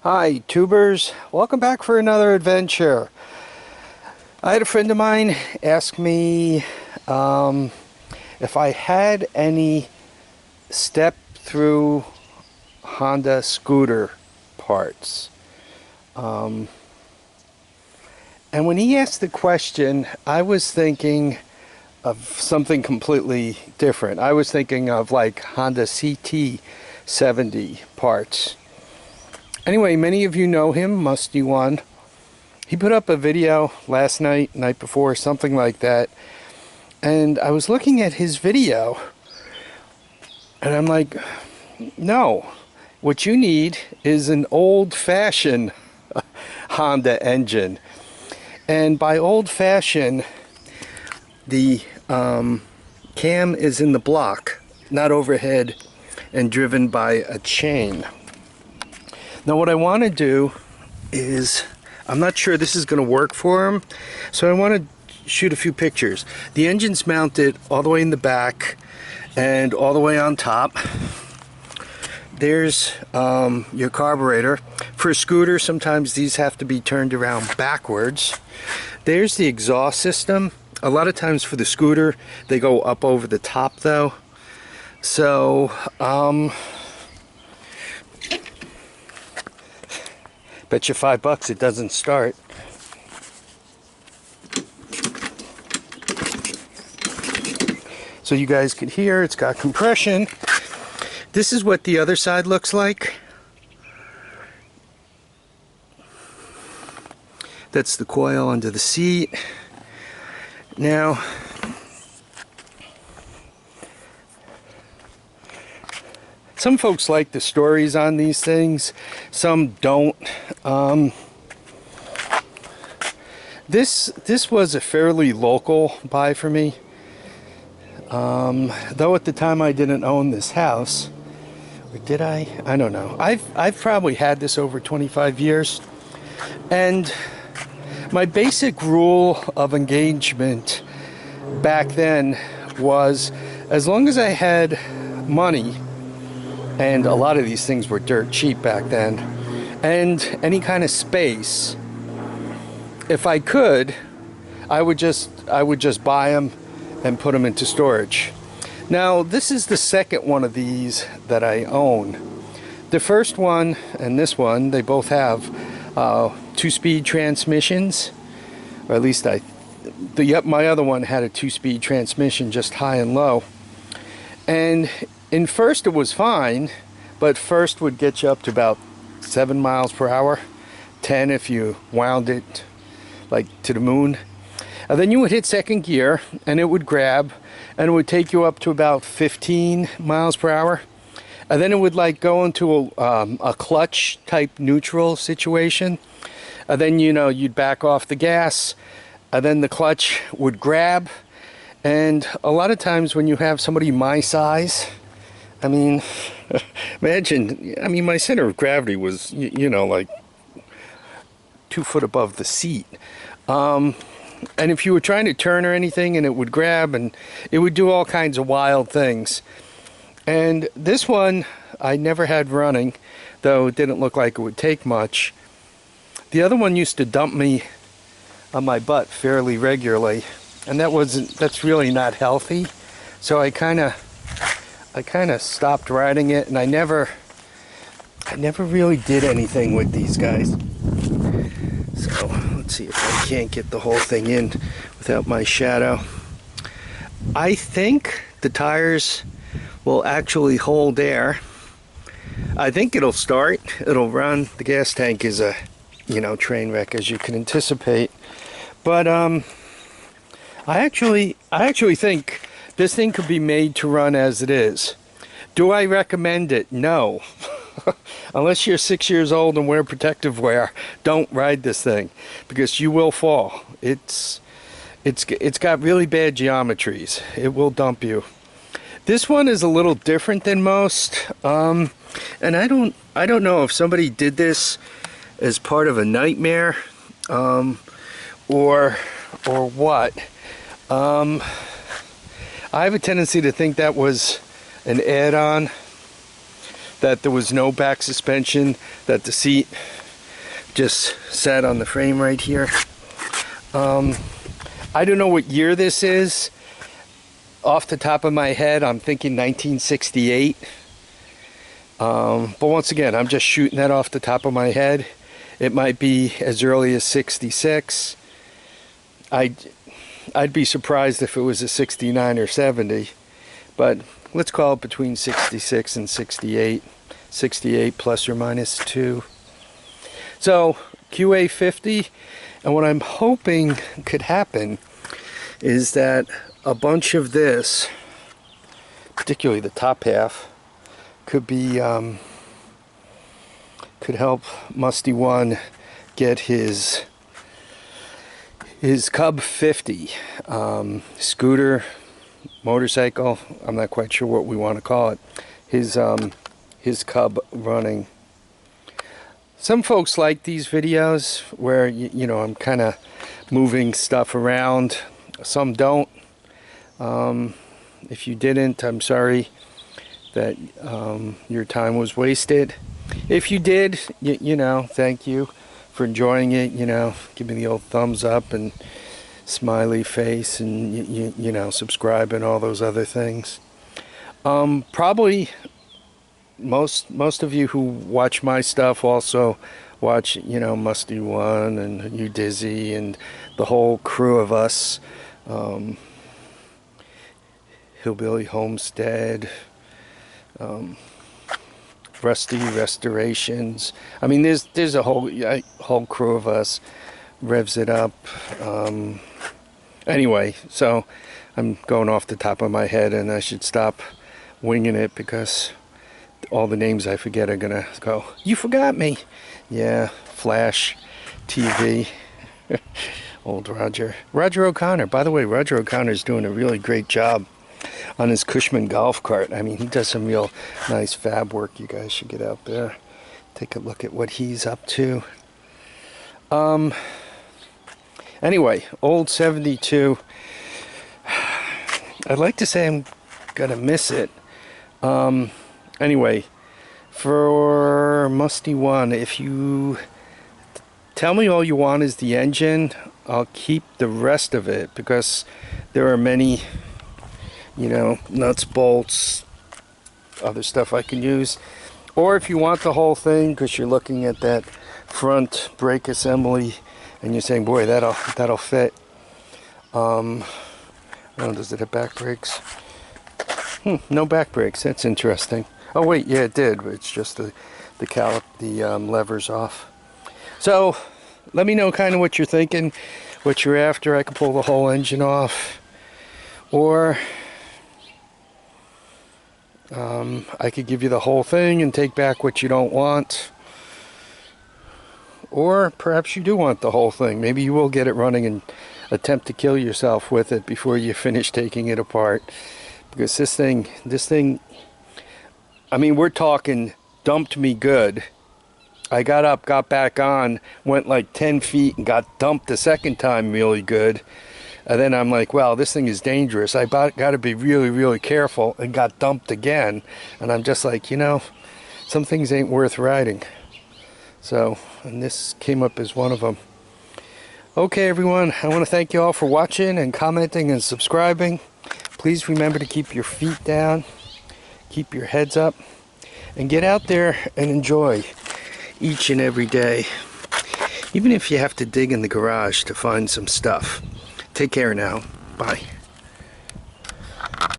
Hi tubers, welcome back for another adventure. I had a friend of mine ask me if I had any step through Honda scooter parts. And when he asked the question, I was thinking of something completely different. I was thinking of like Honda CT70 parts. Anyway, many of you know him, Mustie1. He put up a video last night, night before, something like that. And I was looking at his video, and I'm like, no. What you need is an old-fashioned Honda engine. And by old-fashioned, the cam is in the block, not overhead, and driven by a chain. Now what I want to do is, I'm not sure this is going to work for him, so I want to shoot a few pictures. The engine's mounted all the way in the back and all the way on top. There's your carburetor. For a scooter, sometimes these have to be turned around backwards. There's the exhaust system. A lot of times for the scooter, they go up over the top though. So, bet you $5 it doesn't start. So you guys can hear it's got compression. This is what the other side looks like. That's the coil under the seat. Now, some folks like the stories on these things, some don't. This was a fairly local buy for me. Though at the time I didn't own this house. Or did I? I don't know. I've probably had this over 25 years. And my basic rule of engagement back then was, as long as I had money, and a lot of these things were dirt cheap back then, and any kind of space, if I could, I would just buy them and put them into storage. Now this is the second one of these that I own. The first one and this one, they both have 2-speed transmissions, or at least my other one had a 2-speed transmission, just high and low. And in first it was fine, but first would get you up to about 7 miles per hour, 10 if you wound it like to the moon. And then you would hit second gear and it would grab and it would take you up to about 15 miles per hour. And then it would like go into a clutch type neutral situation. And then, you know, you'd back off the gas and then the clutch would grab. And a lot of times when you have somebody my size, I mean, imagine, I mean, my center of gravity was, you know, like 2 foot above the seat. And if you were trying to turn or anything and it would grab and it would do all kinds of wild things. And this one I never had running, though it didn't look like it would take much. The other one used to dump me on my butt fairly regularly, and that's really not healthy. So I kind of stopped riding it, and I never really did anything with these guys. So let's see if I can't get the whole thing in without my shadow. I think the tires will actually hold air. I think it'll start, it'll run. The gas tank is a, you know, train wreck, as you can anticipate. But I actually think this thing could be made to run as it is. Do I recommend it? No. Unless you're 6 years old and wear protective wear, don't ride this thing because you will fall. It's got really bad geometries. It will dump you. This one is a little different than most, and I don't know if somebody did this as part of a nightmare, or what. I have a tendency to think that was an add-on that there was no back suspension, that the seat just sat on the frame right here. I don't know what year this is. Off the top of my head, I'm thinking 1968. But once again, I'm just shooting that off the top of my head. It might be as early as 66. I'd be surprised if it was a 69 or 70, but let's call it between 66 and 68. 68 plus or minus 2. So QA50, and what I'm hoping could happen is that a bunch of this, particularly the top half, could be could help Mustie1 get his Cub50 scooter, motorcycle, I'm not quite sure what we want to call it, his Cub running. Some folks like these videos where you know, I'm kind of moving stuff around. Some don't. If you didn't, I'm sorry that your time was wasted. If you did, you know, thank you for enjoying it. You know, give me the old thumbs up and smiley face, and you know, subscribe and all those other things. Probably most of you who watch my stuff also watch, you know, Mustie1 and you Dizzy and the whole crew of us. Hillbilly Homestead, Rusty Restorations. I mean, there's a whole crew of us. Revs It Up. Anyway, so I'm going off the top of my head, and I should stop winging it because all the names I forget are gonna go, you forgot me. Yeah, Flash TV. Old Roger O'Connor. By the way, Roger O'Connor's doing a really great job on his Cushman golf cart. I mean, he does some real nice fab work. You guys should get out there, take a look at what he's up to. Anyway, old 72. I'd like to say I'm gonna miss it. Anyway, for Mustie1, if you tell me all you want is the engine, I'll keep the rest of it, because there are many, you know, nuts, bolts, other stuff I can use. Or if you want the whole thing, because you're looking at that front brake assembly and you're saying, boy, that'll fit. Oh, does it have back brakes? No back brakes. That's interesting. Oh wait, yeah, it did, but it's just the levers off. So let me know kind of what you're thinking, what you're after. I can pull the whole engine off, or I could give you the whole thing and take back what you don't want. Or perhaps you do want the whole thing. Maybe you will get it running and attempt to kill yourself with it before you finish taking it apart. Because this thing, I mean, we're talking dumped me good. I got up, got back on, went like 10 feet and got dumped the second time really good. And then I'm like, well, this thing is dangerous. I got to be really, really careful, and got dumped again. And I'm just like, you know, some things ain't worth riding. So, and this came up as one of them. Okay, everyone, I want to thank you all for watching and commenting and subscribing. Please remember to keep your feet down, keep your heads up, and get out there and enjoy each and every day. Even if you have to dig in the garage to find some stuff. Take care now. Bye.